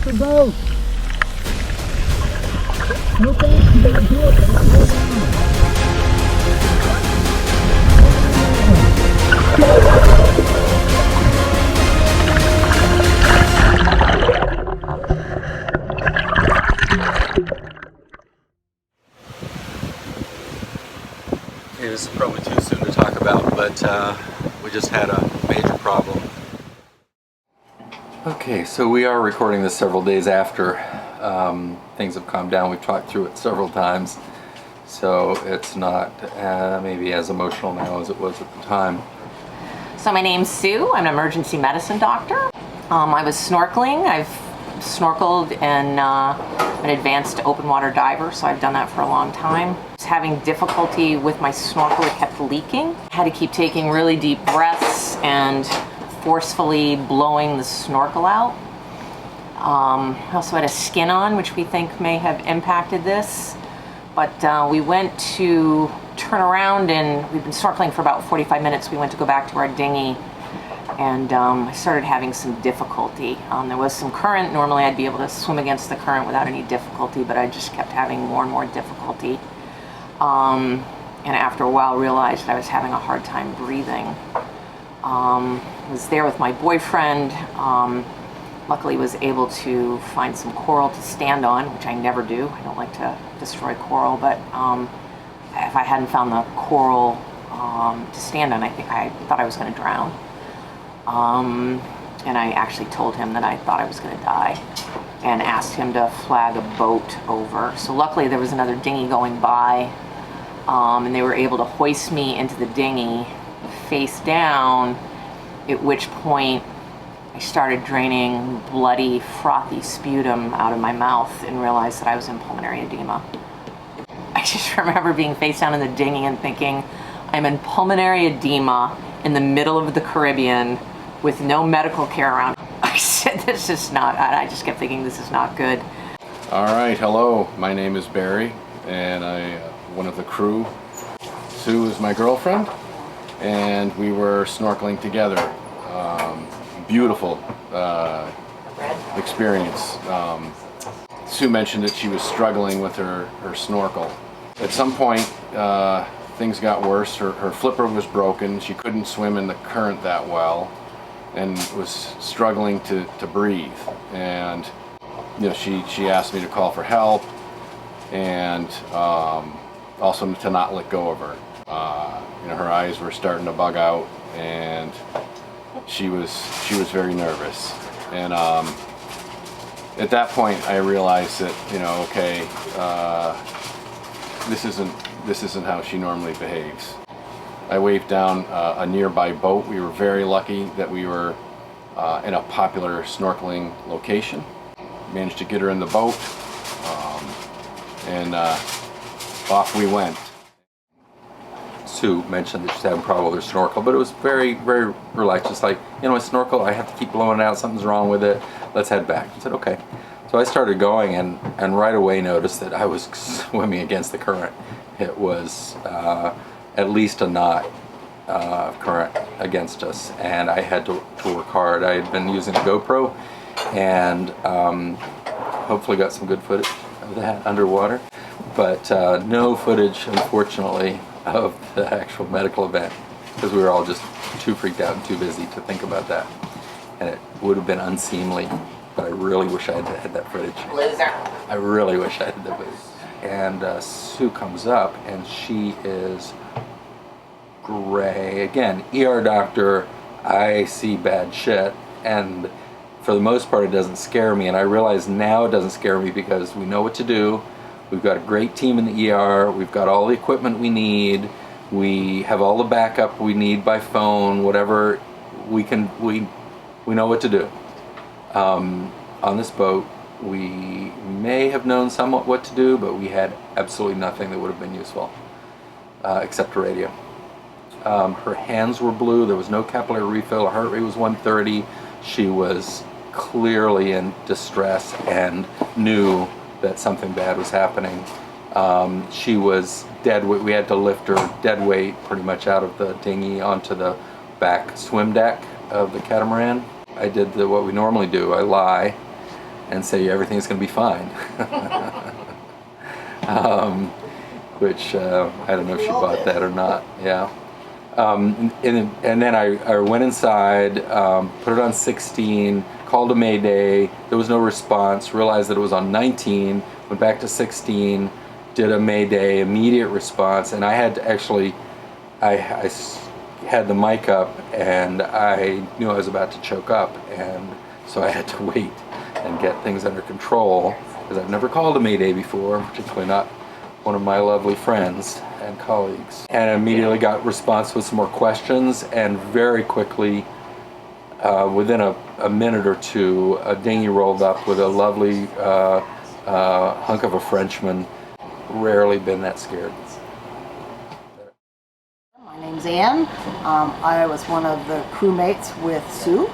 the boat. Look out, you gotta do it. It is probably too soon to talk about, but we just had a major problem. Okay, so we are recording this several days after things have calmed down. We've talked through it several times, so it's not maybe as emotional now as it was at the time. So my name's Sue. I'm an emergency medicine doctor. I was snorkeling. I've snorkeled and an advanced open water diver, so I've done that for a long time. I was having difficulty with my snorkel. It kept leaking. I had to keep taking really deep breaths and forcefully blowing the snorkel out. I also had a skin on, which we think may have impacted this. But we went to turn around, and we've been snorkeling for about 45 minutes. We went to go back to our dinghy, and I started having some difficulty. There was some current. Normally I'd be able to swim against the current without any difficulty, but I just kept having more and more difficulty. And after a while realized I was having a hard time breathing. I was there with my boyfriend. Luckily was able to find some coral to stand on, which I never do. I don't like to destroy coral, but if I hadn't found the coral to stand on, I thought I was going to drown. And I actually told him that I thought I was going to die and asked him to flag a boat over. So luckily there was another dinghy going by, and they were able to hoist me into the dinghy face down, at which point I started draining bloody, frothy sputum out of my mouth and realized that I was in pulmonary edema. I just remember being face down in the dinghy and thinking, I'm in pulmonary edema in the middle of the Caribbean with no medical care around. I said, this is not, I just kept thinking this is not good. All right, hello, my name is Barry, and I'm one of the crew. Sue is my girlfriend, and we were snorkeling together. Beautiful experience. Sue mentioned that she was struggling with her snorkel. At some point, things got worse. Her flipper was broken. She couldn't swim in the current that well, and was struggling to breathe. And you know, she asked me to call for help, and also to not let go of her. You know, her eyes were starting to bug out, and she was very nervous. And at that point, I realized that, you know, okay, this isn't how she normally behaves. I waved down a nearby boat. We were very lucky that we were in a popular snorkeling location. Managed to get her in the boat, and off we went. Sue mentioned that she's having a problem with her snorkel, but it was very, very relaxed. Just like, you know, my snorkel, I have to keep blowing it out, something's wrong with it, let's head back. I said, okay. So I started going, and right away noticed that I was swimming against the current. It was at least a knot current against us, and I had to work hard. I had been using a GoPro, and hopefully got some good footage of that underwater, but no footage, unfortunately, of the actual medical event, because we were all just too freaked out and too busy to think about that, and it would have been unseemly, but I really wish I had that footage. Loser. I really wish I had the footage. And Sue comes up, and she is gray. Again, ER doctor, I see bad shit, and for the most part it doesn't scare me, and I realize now it doesn't scare me because we know what to do. We've got a great team in the ER, we've got all the equipment we need, we have all the backup we need by phone, whatever we know what to do. On this boat, we may have known somewhat what to do, but we had absolutely nothing that would have been useful, except a radio. Her hands were blue, there was no capillary refill, her heart rate was 130, she was clearly in distress and knew that something bad was happening. She was dead weight. We had to lift her dead weight pretty much out of the dinghy onto the back swim deck of the catamaran. I did what we normally do. I lie and say everything's going to be fine. Which I don't know if she bought that or not. Yeah. And then I went inside, put it on 16, called a Mayday. There was no response. Realized that it was on 19. Went back to 16, did a Mayday, immediate response, and I had to actually, I had the mic up, and I knew I was about to choke up, and so I had to wait and get things under control, because I've never called a Mayday before, particularly not one of my lovely friends and colleagues. And I immediately got response with some more questions, and very quickly, within a minute or two, a dinghy rolled up with a lovely hunk of a Frenchman. Rarely been that scared. My name's Anne. I was one of the crewmates with Sue,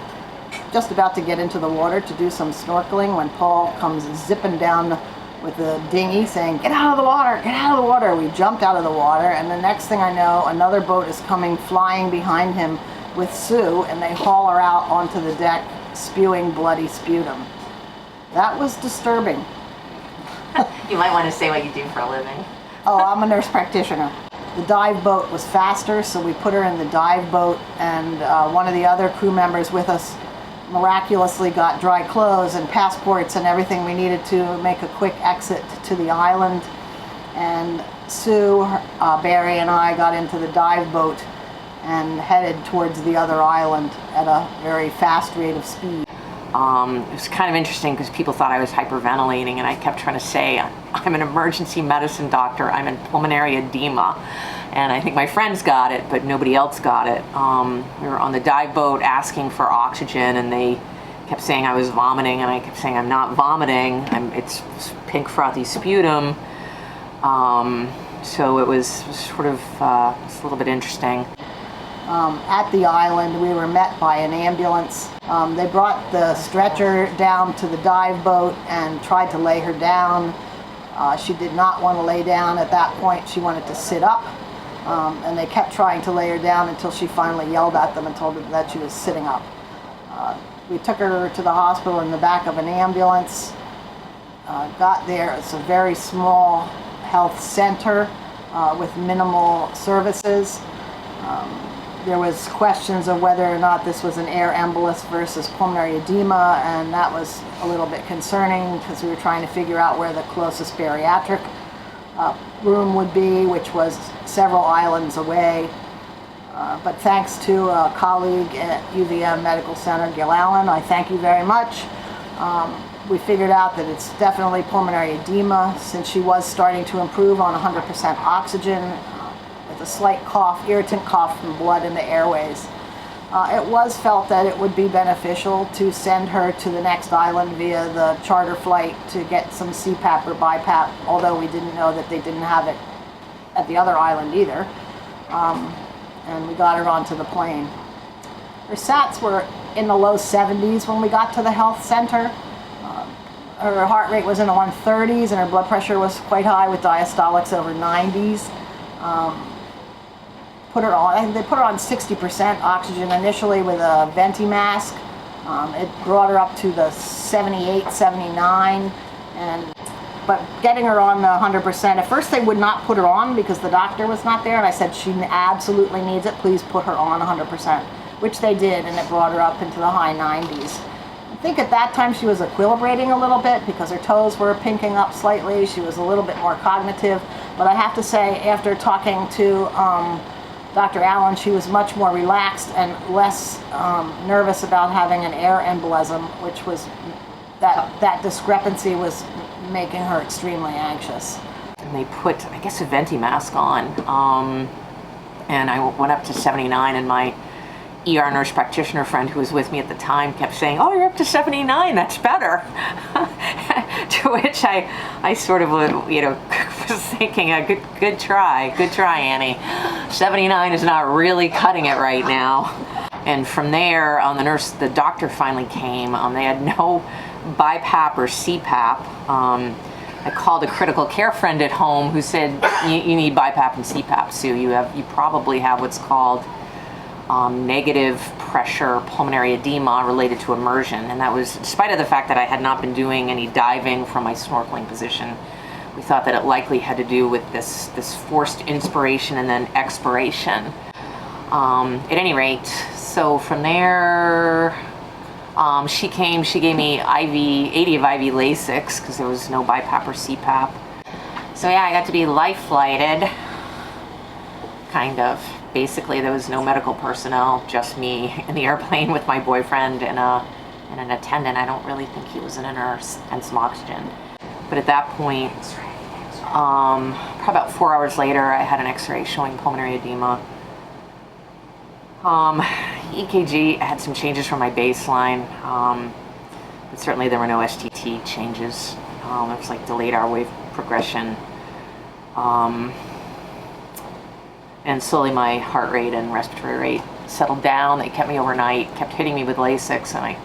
just about to get into the water to do some snorkeling when Paul comes zipping down with the dinghy saying, "Get out of the water, get out of the water." We jumped out of the water, and the next thing I know, another boat is coming flying behind him with Sue, and they haul her out onto the deck spewing bloody sputum. That was disturbing. You might want to say what you do for a living. Oh, I'm a nurse practitioner. The dive boat was faster, so we put her in the dive boat, and one of the other crew members with us miraculously got dry clothes and passports and everything we needed to make a quick exit to the island. And Sue, Barry, and I got into the dive boat and headed towards the other island at a very fast rate of speed. It was kind of interesting because people thought I was hyperventilating, and I kept trying to say, I'm an emergency medicine doctor, I'm in pulmonary edema. And I think my friends got it, but nobody else got it. We were on the dive boat asking for oxygen, and they kept saying I was vomiting, and I kept saying I'm not vomiting, it's pink frothy sputum. So it was sort of it's a little bit interesting. At the island, we were met by an ambulance. They brought the stretcher down to the dive boat and tried to lay her down. She did not want to lay down at that point. She wanted to sit up, and they kept trying to lay her down until she finally yelled at them and told them that she was sitting up. We took her to the hospital in the back of an ambulance. Got there. It's a very small health center with minimal services. There was questions of whether or not this was an air embolus versus pulmonary edema, and that was a little bit concerning because we were trying to figure out where the closest bariatric room would be, which was several islands away. But thanks to a colleague at UVM Medical Center, Gil Allen, I thank you very much. We figured out that it's definitely pulmonary edema, since she was starting to improve on 100% oxygen. A slight cough, irritant cough from blood in the airways. It was felt that it would be beneficial to send her to the next island via the charter flight to get some CPAP or BiPAP, although we didn't know that they didn't have it at the other island either. And we got her onto the plane. Her SATs were in the low 70s when we got to the health center. Her heart rate was in the 130s, and her blood pressure was quite high with diastolics over 90s. They put her on 60% oxygen initially with a venti mask. It brought her up to the 78, 79, but getting her on the 100%, at first they would not put her on because the doctor was not there, and I said she absolutely needs it, please put her on 100%, which they did, and it brought her up into the high 90s. I think at that time she was equilibrating a little bit because her toes were pinking up slightly, she was a little bit more cognitive, but I have to say, after talking to Dr. Allen, she was much more relaxed and less nervous about having an air embolism, which was, that discrepancy was making her extremely anxious. And they put, I guess, a venti mask on, and I went up to 79, and my ER nurse practitioner friend who was with me at the time kept saying, "Oh, you're up to 79, that's better." To which I sort of, was thinking, good try, Annie. 79 is not really cutting it right now. And from there, the doctor finally came. They had no BiPAP or CPAP. I called a critical care friend at home who said, you need BiPAP and CPAP, Sue. You probably have what's called negative pressure pulmonary edema related to immersion, and that was in spite of the fact that I had not been doing any diving from my snorkeling position. We thought that it likely had to do with this forced inspiration and then expiration. At any rate, so from there, she came, she gave me 80 of IV Lasix because there was no BiPAP or CPAP. So yeah, I got to be life flighted, kind of. Basically, there was no medical personnel, just me in the airplane with my boyfriend and an attendant. I don't really think he was in a nurse, and some oxygen. But at that point, probably about 4 hours later, I had an X-ray showing pulmonary edema. EKG, I had some changes from my baseline, but certainly there were no STT changes. It was like delayed R wave progression. And slowly my heart rate and respiratory rate settled down. They kept me overnight, kept hitting me with Lasix, and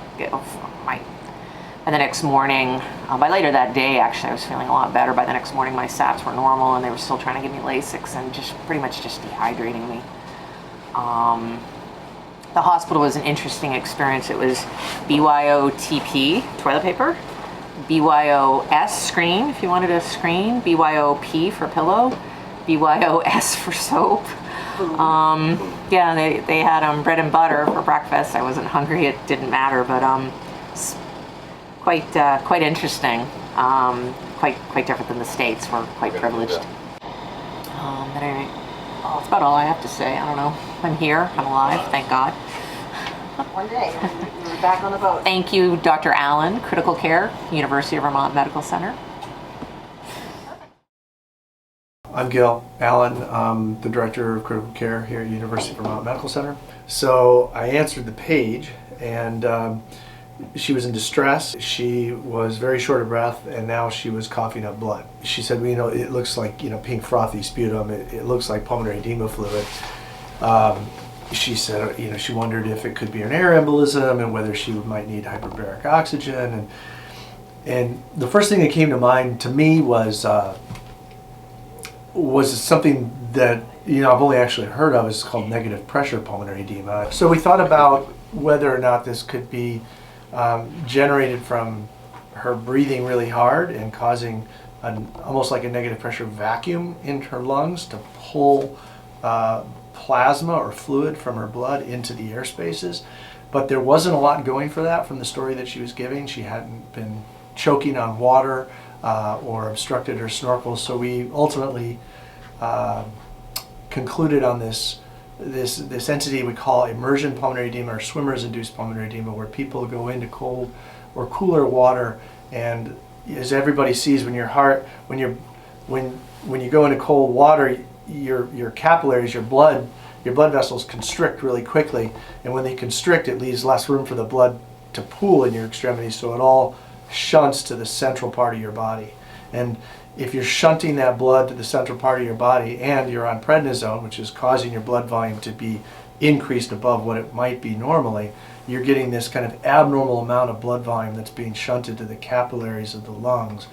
by the next morning, by later that day actually, I was feeling a lot better. By the next morning my SATs were normal and they were still trying to give me Lasix and just pretty much just dehydrating me. The hospital was an interesting experience. It was BYOTP, toilet paper, BYOS, screen, if you wanted a screen, BYOP for pillow, BYOS for soap. Yeah, they had bread and butter for breakfast. I wasn't hungry, it didn't matter, but quite interesting. Quite different than the States. We're quite privileged. But anyway, that's about all I have to say. I don't know. I'm here. I'm alive. Thank God. One day, you're back on the boat. Thank you, Dr. Allen, Critical Care, University of Vermont Medical Center. I'm Gil Allen. I'm the Director of Critical Care here at University of Vermont Medical Center. So I answered the page, and she was in distress. She was very short of breath, and now she was coughing up blood. She said, well, you know, it looks like, you know, pink frothy sputum. It looks like pulmonary edema fluid. She said, you know, she wondered if it could be an air embolism and whether she might need hyperbaric oxygen. And the first thing that came to mind to me was something that, you know, I've only actually heard of. It's called negative pressure pulmonary edema. So we thought about whether or not this could be generated from her breathing really hard and causing almost like a negative pressure vacuum in her lungs to pull plasma or fluid from her blood into the air spaces. But there wasn't a lot going for that from the story that she was giving. She hadn't been choking on water or obstructed her snorkel. So we ultimately concluded on this entity we call immersion pulmonary edema, or swimmers induced pulmonary edema, where people go into cold or cooler water, and as everybody sees, when you go into cold water, your capillaries, your blood vessels constrict really quickly, and when they constrict, it leaves less room for the blood to pool in your extremities, so it all shunts to the central part of your body. And if you're shunting that blood to the central part of your body and you're on prednisone, which is causing your blood volume to be increased above what it might be normally, you're getting this kind of abnormal amount of blood volume that's being shunted to the capillaries of the lungs.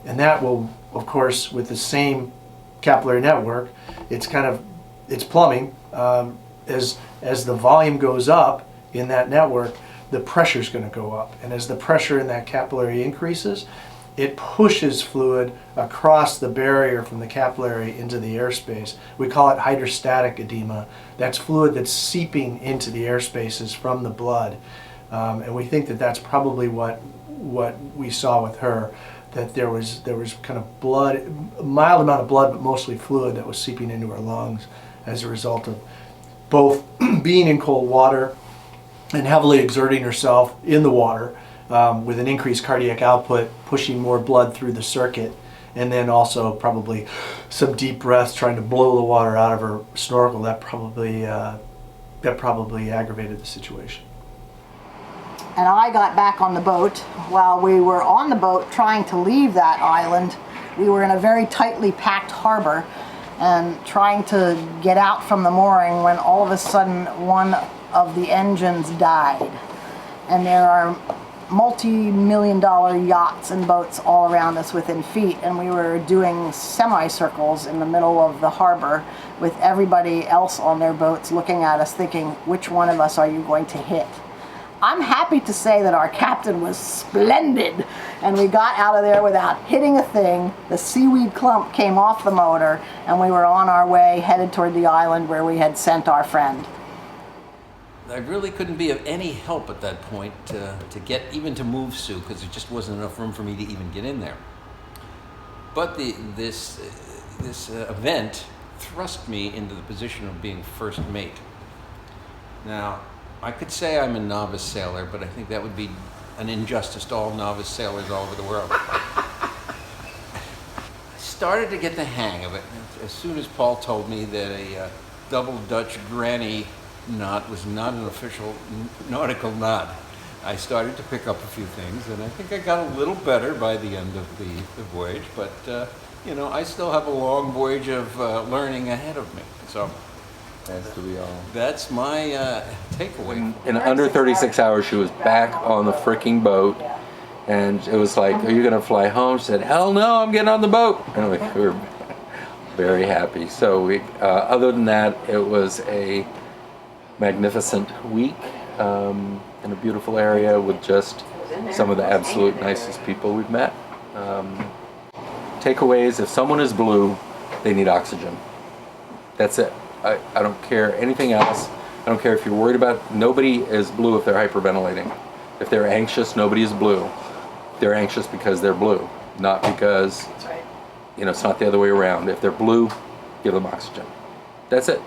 And that will, of course, with the same capillary network, it's plumbing. As the volume goes up in that network, the pressure's going to go up. And as the pressure in that capillary increases, it pushes fluid across the barrier from the capillary into the airspace. We call it hydrostatic edema. That's fluid that's seeping into the air spaces from the blood. And we think that that's probably what we saw with her, that there was kind of blood, a mild amount of blood, but mostly fluid that was seeping into her lungs as a result of both being in cold water and heavily exerting herself in the water, with an increased cardiac output, pushing more blood through the circuit, and then also probably some deep breaths trying to blow the water out of her snorkel. That probably aggravated the situation. And I got back on the boat. While we were on the boat trying to leave that island, we were in a very tightly packed harbor and trying to get out from the mooring when all of a sudden one of the engines died. And there are multi-million-dollar yachts and boats all around us within feet, and we were doing semicircles in the middle of the harbor with everybody else on their boats looking at us thinking, which one of us are you going to hit? I'm happy to say that our captain was splendid, and we got out of there without hitting a thing. The seaweed clump came off the motor, and we were on our way headed toward the island where we had sent our friend. I really couldn't be of any help at that point to even to move Sue, because there just wasn't enough room for me to even get in there. But this event thrust me into the position of being first mate. Now, I could say I'm a novice sailor, but I think that would be an injustice to all novice sailors all over the world. I started to get the hang of it as soon as Paul told me that a double Dutch granny knot was not an official nautical knot. I started to pick up a few things, and I think I got a little better by the end of the voyage, but you know, I still have a long voyage of learning ahead of me. So As do we all. that's my takeaway. In under 36 hours, she was back on the freaking boat, and it was like, "Are you gonna fly home?" She said, "Hell no, I'm getting on the boat." And we were very happy. So we, other than that, it was a magnificent week in a beautiful area with just some of the absolute nicest people we've met. Takeaways: if someone is blue, they need oxygen. That's it. I don't care anything else. I don't care if you're worried about, nobody is blue if they're hyperventilating. If they're anxious, nobody is blue. They're anxious because they're blue, not because, you know, it's not the other way around. If they're blue, give them oxygen. That's it.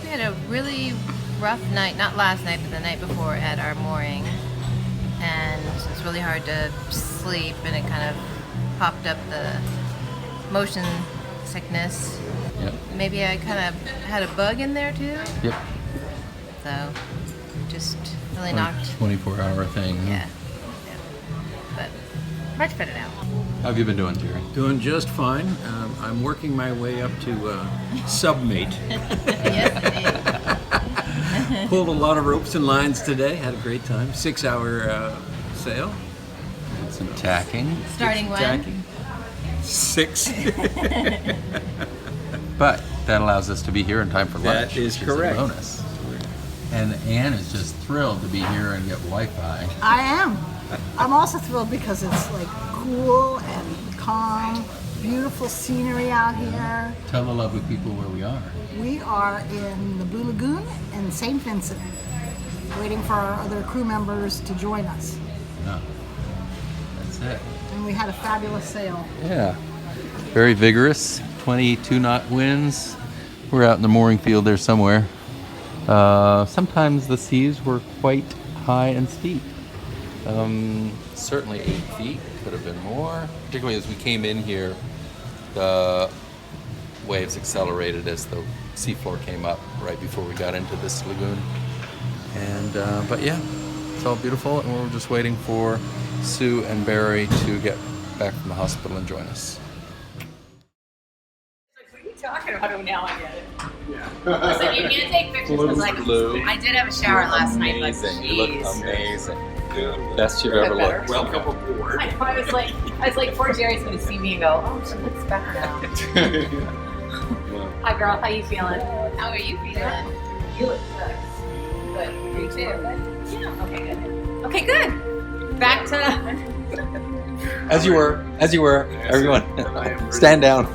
We had a really rough night, not last night, but the night before at our mooring. And it's really hard to sleep, and it kind of popped up the motion sickness. Yep. Maybe I kind of had a bug in there too. Yep. So just really knocked. 24-hour thing. Huh? Yeah. But much better now. How have you been doing, Jerry? Doing just fine. I'm working my way up to submate. Yes, Pulled a lot of ropes and lines today. Had a great time. 6-hour sail. Did some tacking. Starting when? Tacking. 6. But that allows us to be here in time for lunch. That is which correct. a bonus. And Anne is just thrilled to be here and get Wi-Fi. I am. I'm also thrilled because it's like cool and calm, beautiful scenery out here. Tell the lovely people where we are. We are in the Blue Lagoon in St. Vincent, waiting for our other crew members to join us. No. That's it. And we had a fabulous sail. Yeah. Very vigorous. 22-knot winds. We're out in the mooring field there somewhere. Sometimes the seas were quite high and steep. Certainly 8 feet, could have been more. Particularly as we came in here, the waves accelerated as the seafloor came up right before we got into this lagoon. And but yeah, it's all beautiful, and we're just waiting for Sue and Barry to get back from the hospital and join us. What are you talking about? Oh, now I get it. Listen, you can't take pictures because I did have a shower last night, but Amazing. You look jeez. amazing. Best you've ever looked. Welcome aboard. I was like, poor Jerry's gonna see me and go, oh, she looks better now. Hi, girl. How you feeling? How are you feeling? You look good. Good. You too. Yeah. Okay, good. Okay, good. Back to. As you were, everyone. Stand down.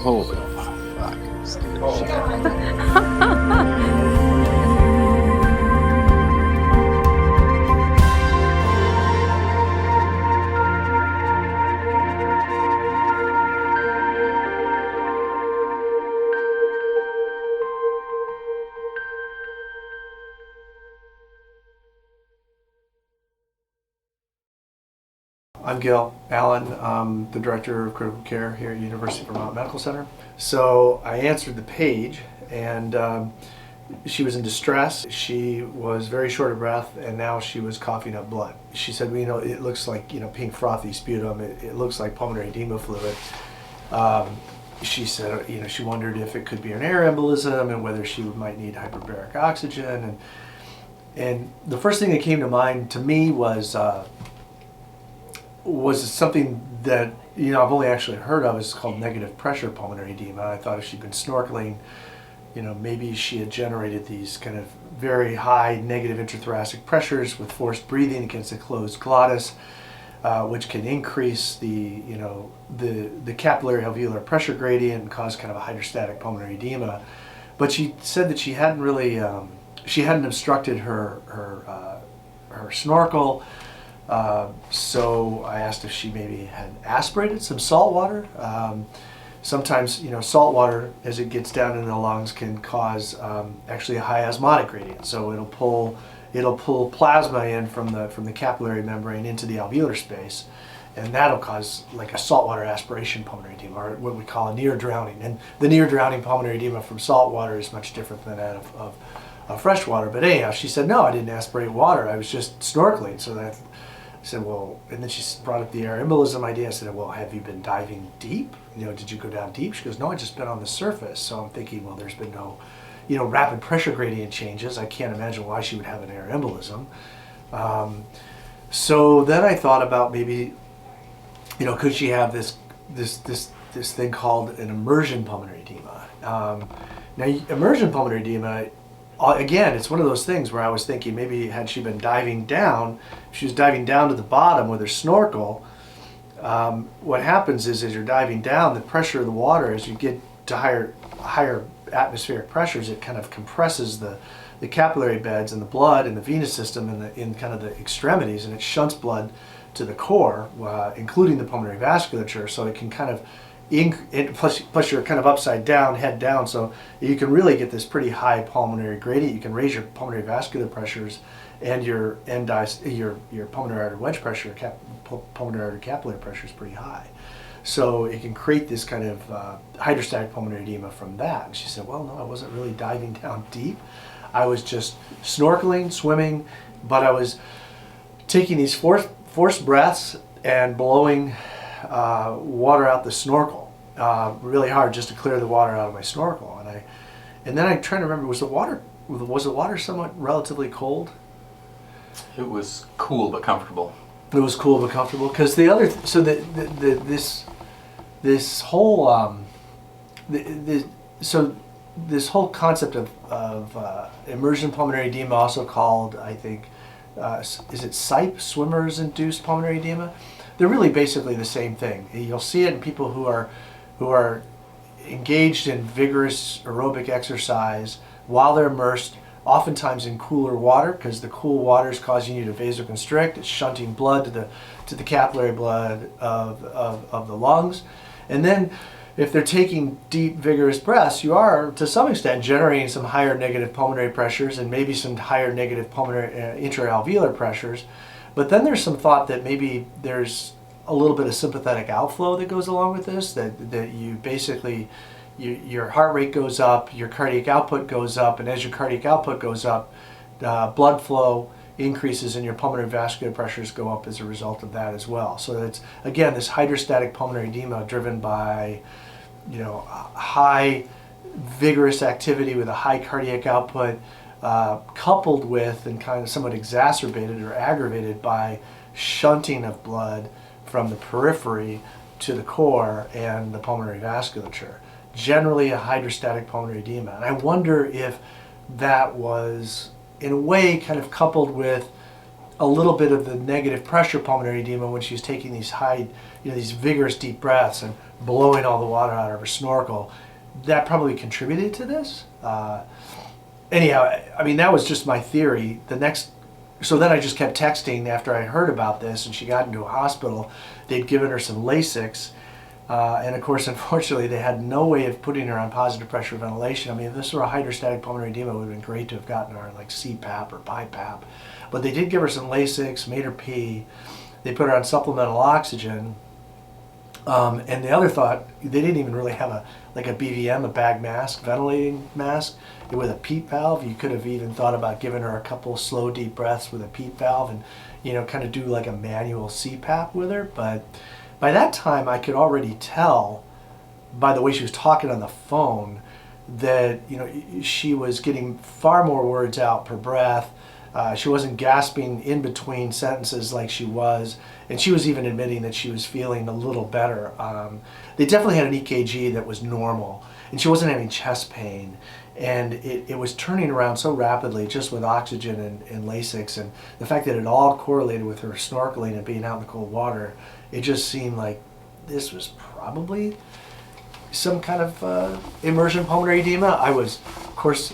Holy fuck. I'm Gil Allen. I'm the Director of Critical Care here at University of Vermont Medical Center. So I answered the page, and she was in distress. She was very short of breath, and now she was coughing up blood. She said, well, you know, it looks like, you know, pink frothy sputum. It looks like pulmonary edema fluid. She said, you know, she wondered if it could be an air embolism and whether she might need hyperbaric oxygen. And the first thing that came to mind to me was something that, you know, I've only actually heard of. It's called negative pressure pulmonary edema. I thought if she'd been snorkeling, you know, maybe she had generated these kind of very high negative intrathoracic pressures with forced breathing against the closed glottis, which can increase the, you know, the capillary alveolar pressure gradient and cause kind of a hydrostatic pulmonary edema. But she said that she hadn't really, she hadn't obstructed her snorkel. So I asked if she maybe had aspirated some salt water. Sometimes, you know, salt water, as it gets down into the lungs, can cause actually a high osmotic gradient. So it'll pull plasma in from the capillary membrane into the alveolar space, and that'll cause like a saltwater aspiration pulmonary edema, or what we call a near drowning. And the near drowning pulmonary edema from salt water is much different than that of fresh water. But anyhow, she said, no, I didn't aspirate water. I was just snorkeling. So that. I said, well, and then she brought up the air embolism idea. I said, well, have you been diving deep? You know, did you go down deep? She goes, no, I just been on the surface. So I'm thinking, well, there's been no, you know, rapid pressure gradient changes. I can't imagine why she would have an air embolism. So then I thought about maybe, you know, could she have this thing called an immersion pulmonary edema? Now, immersion pulmonary edema, again, it's one of those things where I was thinking maybe had she been diving down, if she was diving down to the bottom with her snorkel, what happens is as you're diving down, the pressure of the water, as you get to higher atmospheric pressures, it kind of compresses the capillary beds and the blood and the venous system in kind of the extremities, and it shunts blood to the core, including the pulmonary vasculature, so it can kind of plus you're kind of upside down, head down, so you can really get this pretty high pulmonary gradient. You can raise your pulmonary vascular pressures and your pulmonary artery wedge pressure, pulmonary artery capillary pressure is pretty high. So it can create this kind of hydrostatic pulmonary edema from that. And she said, well, no, I wasn't really diving down deep. I was just snorkeling, swimming, but I was taking these forced breaths and blowing water out the snorkel really hard just to clear the water out of my snorkel. And then I'm trying to remember, was the water somewhat relatively cold? It was cool but comfortable. It was cool but comfortable, because the other this whole this whole concept of immersion pulmonary edema, also called, I think, is it SIPE, swimmers induced pulmonary edema? They're really basically the same thing. You'll see it in people who are engaged in vigorous aerobic exercise while they're immersed, oftentimes in cooler water, because the cool water is causing you to vasoconstrict. It's shunting blood to the capillary blood of the lungs. And then if they're taking deep, vigorous breaths, you are, to some extent, generating some higher negative pulmonary pressures and maybe some higher negative pulmonary intraalveolar pressures. But then there's some thought that maybe there's a little bit of sympathetic outflow that goes along with this, that you basically, your heart rate goes up, your cardiac output goes up, and as your cardiac output goes up, blood flow increases and your pulmonary vascular pressures go up as a result of that as well. So it's, again, this hydrostatic pulmonary edema driven by, you know, high vigorous activity with a high cardiac output, coupled with and kind of somewhat exacerbated or aggravated by shunting of blood from the periphery to the core and the pulmonary vasculature. Generally a hydrostatic pulmonary edema. And I wonder if that was, in a way, kind of coupled with a little bit of the negative pressure pulmonary edema when she's taking these high, these vigorous deep breaths and blowing all the water out of her snorkel. That probably contributed to this. Anyhow, I mean, that was just my theory. So then I just kept texting after I heard about this, and she got into a hospital. They'd given her some Lasix, and of course, unfortunately, they had no way of putting her on positive pressure ventilation. I mean, if this were a hydrostatic pulmonary edema, it would have been great to have gotten her like CPAP or BiPAP. But they did give her some Lasix, made her pee. They put her on supplemental oxygen. And the other thought, they didn't even really have a BVM, a bag mask, ventilating mask, with a PEEP valve. You could have even thought about giving her a couple slow, deep breaths with a PEEP valve and, kind of do like a manual CPAP with her. But by that time, I could already tell by the way she was talking on the phone that, she was getting far more words out per breath. She wasn't gasping in between sentences like she was, and she was even admitting that she was feeling a little better. They definitely had an EKG that was normal, and she wasn't having chest pain, and it was turning around so rapidly just with oxygen and Lasix, and the fact that it all correlated with her snorkeling and being out in the cold water, it just seemed like this was probably some kind of immersion pulmonary edema. I was, of course,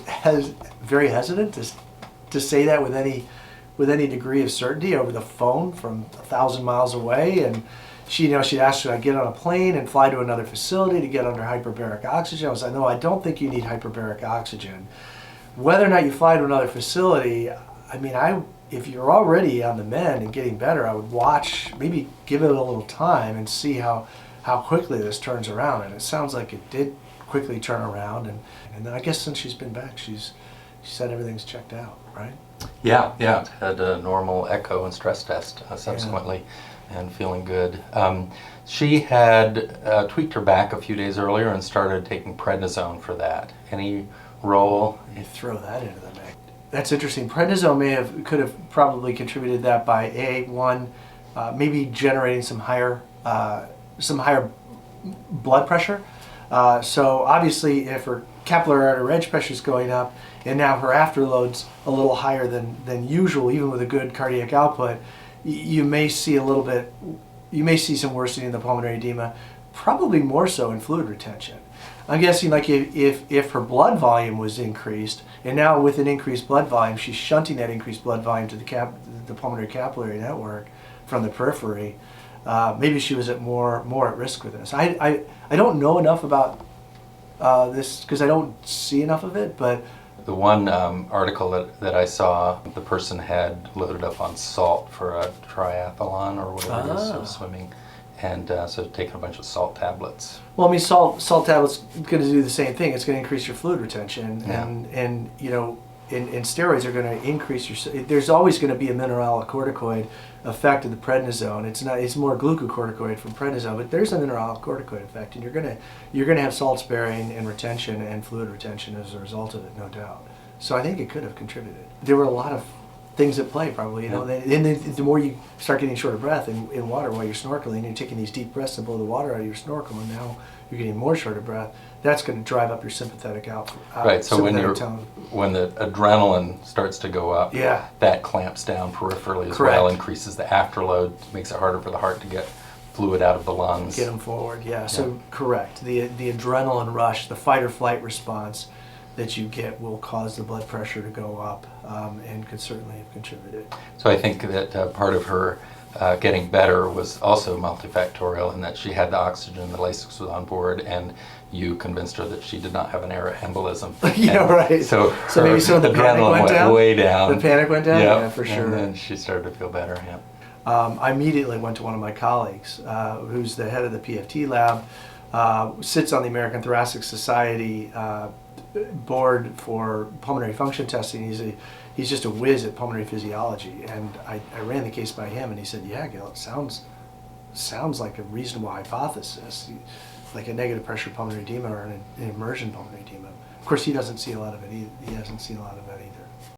very hesitant to say that with any degree of certainty over the phone from 1,000 miles away. And she'd asked, should I get on a plane and fly to another facility to get under hyperbaric oxygen? I was like, no, I don't think you need hyperbaric oxygen. Whether or not you fly to another facility, I mean, if you're already on the mend and getting better, I would watch, maybe give it a little time and see how quickly this turns around. And it sounds like it did quickly turn around. And then I guess since she's been back, she said everything's checked out, right? Yeah. Had a normal echo and stress test subsequently, and feeling good. She had tweaked her back a few days earlier and started taking prednisone for that. Any role? You throw that into the mix. That's interesting. Prednisone could have probably contributed that by maybe generating some higher blood pressure. So obviously, if her capillary artery edge pressure is going up, and now her afterload's a little higher than usual, even with a good cardiac output, you may see some worsening in the pulmonary edema, probably more so in fluid retention. I'm guessing like if her blood volume was increased, and now with an increased blood volume, she's shunting that increased blood volume to the pulmonary capillary network from the periphery, maybe she was more at risk with this. I don't know enough about this because I don't see enough of it, but the one article that I saw, the person had loaded up on salt for a triathlon or whatever it is, so swimming, and so taking a bunch of salt tablets. Well, I mean, salt tablets going to do the same thing. It's going to increase your fluid retention, and steroids are going to increase your. There's always going to be a mineralocorticoid effect of the prednisone. It's more glucocorticoid from prednisone, but there's a mineralocorticoid effect, and you're going to have salt sparing and retention and fluid retention as a result of it, no doubt. So I think it could have contributed. There were a lot of things at play, probably. And the more you start getting short of breath in water while you're snorkeling, you're taking these deep breaths and blow the water out of your snorkel, and now you're getting more short of breath. That's going to drive up your sympathetic output. Right. So when the adrenaline starts to go up, that clamps down peripherally as well, increases the afterload, makes it harder for the heart to get fluid out of the lungs. Get them forward. Yeah. So correct. The adrenaline rush, the fight or flight response that you get will cause the blood pressure to go up, and could certainly have contributed. So I think that part of her getting better was also multifactorial in that she had the oxygen, the Lasix was on board, and you convinced her that she did not have an air embolism. Right. So maybe some of the panic went down. Way down. The panic went down. Yeah, for sure. And then she started to feel better. Yeah. I immediately went to one of my colleagues, who's the head of the PFT lab, sits on the American Thoracic Society board for pulmonary function testing. He's just a whiz at pulmonary physiology, and I ran the case by him, and he said, "Yeah, Gil, it sounds like a reasonable hypothesis. like a negative pressure pulmonary edema or an immersion pulmonary edema. Of course, he doesn't see a lot of it. He hasn't seen a lot of that either.